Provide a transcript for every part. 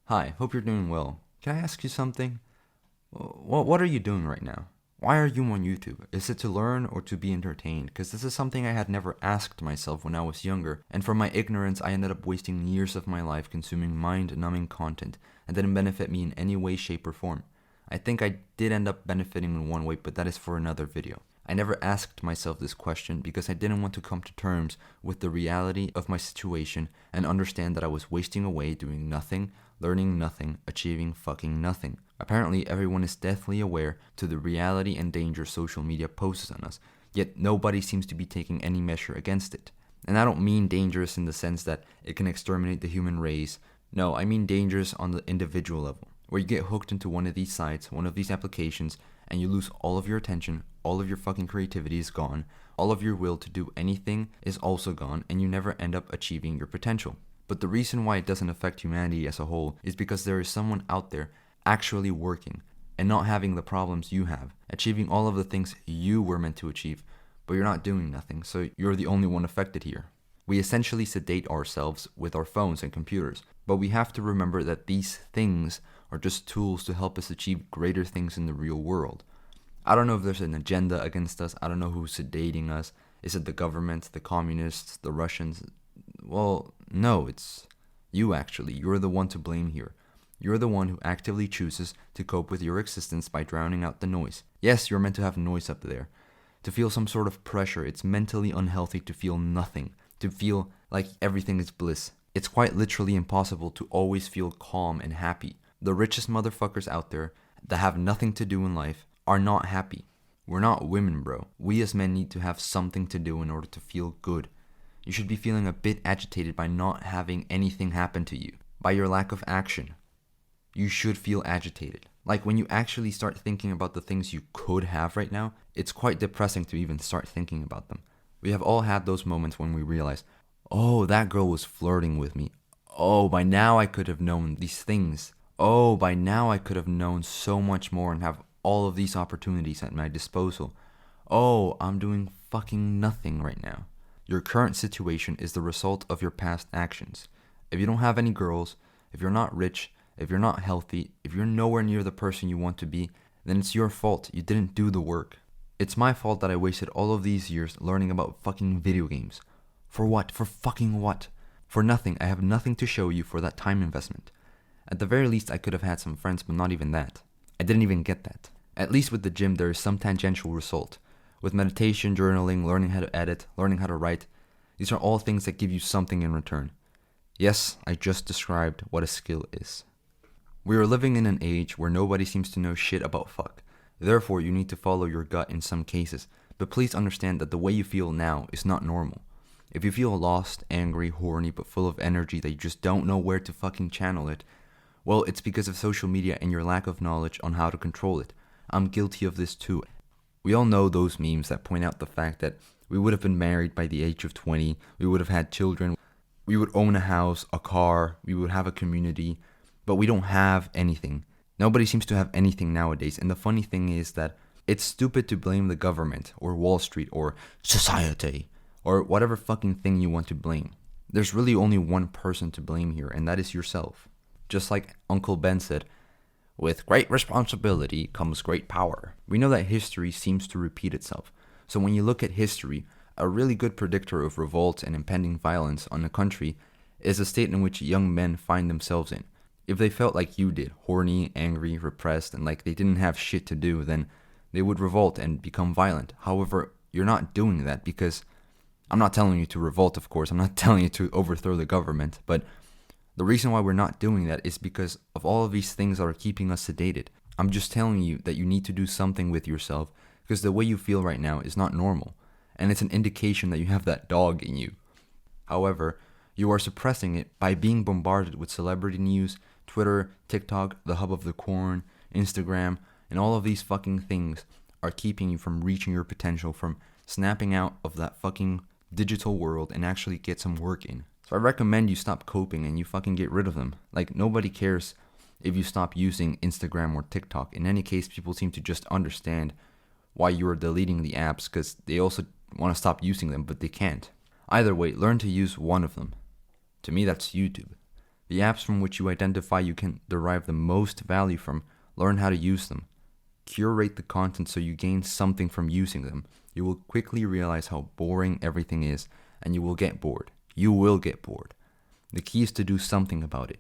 Hi, hope you're doing well. Can I ask you something? What are you doing right now? Why are you on YouTube? Is it to learn or to be entertained? Because this is something I had never asked myself when I was younger, and from my ignorance, I ended up wasting years of my life consuming mind-numbing content that didn't benefit me in any way, shape, or form. I think I did end up benefiting in one way, but that is for another video. I never asked myself this question because I didn't want to come to terms with the reality of my situation and understand that I was wasting away doing nothing, learning nothing, achieving fucking nothing. Apparently, everyone is deathly aware to the reality and danger social media poses on us, yet nobody seems to be taking any measure against it. And I don't mean dangerous in the sense that it can exterminate the human race. No, I mean dangerous on the individual level, where you get hooked into one of these sites, one of these applications, and you lose all of your attention, all of your fucking creativity is gone, all of your will to do anything is also gone, and you never end up achieving your potential. But the reason why it doesn't affect humanity as a whole is because there is someone out there actually working and not having the problems you have, achieving all of the things you were meant to achieve, but you're not doing nothing, so you're the only one affected here. We essentially sedate ourselves with our phones and computers, but we have to remember that these things are just tools to help us achieve greater things in the real world. I don't know if there's an agenda against us. I don't know who's sedating us. Is it the government, the communists, the Russians? Well, no, it's you actually. You're the one to blame here. You're the one who actively chooses to cope with your existence by drowning out the noise. Yes, you're meant to have noise up there. To feel some sort of pressure, it's mentally unhealthy to feel nothing, to feel like everything is bliss. It's quite literally impossible to always feel calm and happy. The richest motherfuckers out there that have nothing to do in life are not happy. We're not women, bro. We as men need to have something to do in order to feel good. You should be feeling a bit agitated by not having anything happen to you, by your lack of action. You should feel agitated. Like when you actually start thinking about the things you could have right now, it's quite depressing to even start thinking about them. We have all had those moments when we realize, oh, that girl was flirting with me. Oh, by now I could have known these things. Oh, by now I could have known so much more and have all of these opportunities at my disposal. Oh, I'm doing fucking nothing right now. Your current situation is the result of your past actions. If you don't have any girls, if you're not rich, if you're not healthy, if you're nowhere near the person you want to be, then it's your fault. You didn't do the work. It's my fault that I wasted all of these years learning about fucking video games. For what? For fucking what? For nothing. I have nothing to show you for that time investment. At the very least, I could have had some friends, but not even that. I didn't even get that. At least with the gym, there is some tangential result. With meditation, journaling, learning how to edit, learning how to write, these are all things that give you something in return. Yes, I just described what a skill is. We are living in an age where nobody seems to know shit about fuck. Therefore, you need to follow your gut in some cases, but please understand that the way you feel now is not normal. If you feel lost, angry, horny, but full of energy that you just don't know where to fucking channel it, well, it's because of social media and your lack of knowledge on how to control it. I'm guilty of this too. We all know those memes that point out the fact that we would have been married by the age of 20, we would have had children, we would own a house, a car, we would have a community, but we don't have anything. Nobody seems to have anything nowadays, and the funny thing is that it's stupid to blame the government, or Wall Street, or society, or whatever fucking thing you want to blame. There's really only one person to blame here, and that is yourself. Just like Uncle Ben said, with great responsibility comes great power. We know that history seems to repeat itself. So when you look at history, a really good predictor of revolt and impending violence on a country is a state in which young men find themselves in. If they felt like you did, horny, angry, repressed, and like they didn't have shit to do, then they would revolt and become violent. However, you're not doing that because I'm not telling you to revolt, of course. I'm not telling you to overthrow the government, but the reason why we're not doing that is because of all of these things that are keeping us sedated. I'm just telling you that you need to do something with yourself because the way you feel right now is not normal, and it's an indication that you have that dog in you. However, you are suppressing it by being bombarded with celebrity news, Twitter, TikTok, the hub of the corn, Instagram, and all of these fucking things are keeping you from reaching your potential, from snapping out of that fucking digital world and actually get some work in. So I recommend you stop coping and you fucking get rid of them. Like, nobody cares if you stop using Instagram or TikTok. In any case, people seem to just understand why you are deleting the apps because they also want to stop using them, but they can't. Either way, learn to use one of them. To me, that's YouTube. The apps from which you identify you can derive the most value from, learn how to use them. Curate the content so you gain something from using them. You will quickly realize how boring everything is, and you will get bored. You will get bored. The key is to do something about it.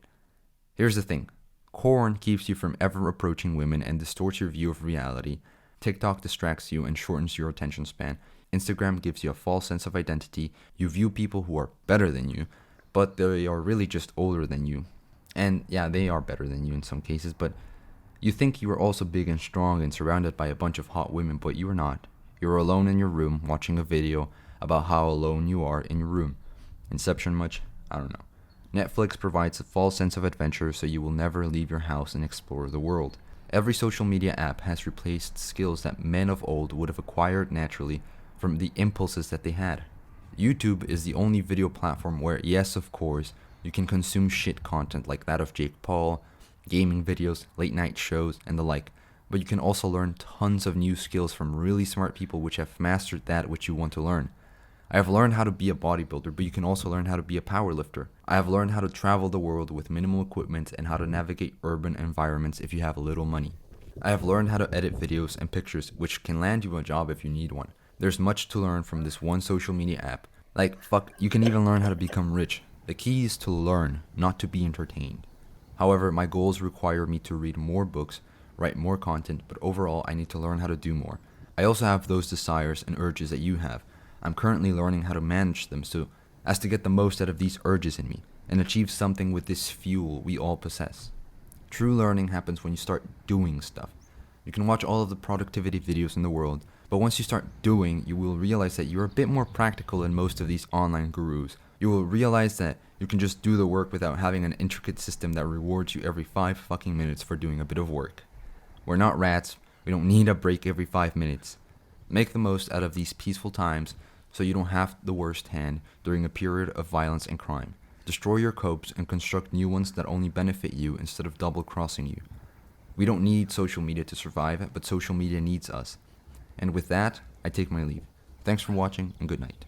Here's the thing. Porn keeps you from ever approaching women and distorts your view of reality. TikTok distracts you and shortens your attention span. Instagram gives you a false sense of identity. You view people who are better than you, but they are really just older than you. And yeah, they are better than you in some cases, but you think you are also big and strong and surrounded by a bunch of hot women, but you are not. You are alone in your room watching a video about how alone you are in your room. Inception much? I don't know. Netflix provides a false sense of adventure so you will never leave your house and explore the world. Every social media app has replaced skills that men of old would have acquired naturally from the impulses that they had. YouTube is the only video platform where, yes, of course, you can consume shit content like that of Jake Paul, gaming videos, late night shows, and the like, but you can also learn tons of new skills from really smart people which have mastered that which you want to learn. I have learned how to be a bodybuilder, but you can also learn how to be a powerlifter. I have learned how to travel the world with minimal equipment and how to navigate urban environments if you have little money. I have learned how to edit videos and pictures, which can land you a job if you need one. There's much to learn from this one social media app. Like, fuck, you can even learn how to become rich. The key is to learn, not to be entertained. However, my goals require me to read more books, write more content, but overall I need to learn how to do more. I also have those desires and urges that you have. I'm currently learning how to manage them so as to get the most out of these urges in me and achieve something with this fuel we all possess. True learning happens when you start doing stuff. You can watch all of the productivity videos in the world, but once you start doing, you will realize that you're a bit more practical than most of these online gurus. You will realize that you can just do the work without having an intricate system that rewards you every 5 fucking minutes for doing a bit of work. We're not rats. We don't need a break every 5 minutes. Make the most out of these peaceful times so you don't have the worst hand during a period of violence and crime. Destroy your copes and construct new ones that only benefit you instead of double-crossing you. We don't need social media to survive, but social media needs us. And with that, I take my leave. Thanks for watching and good night.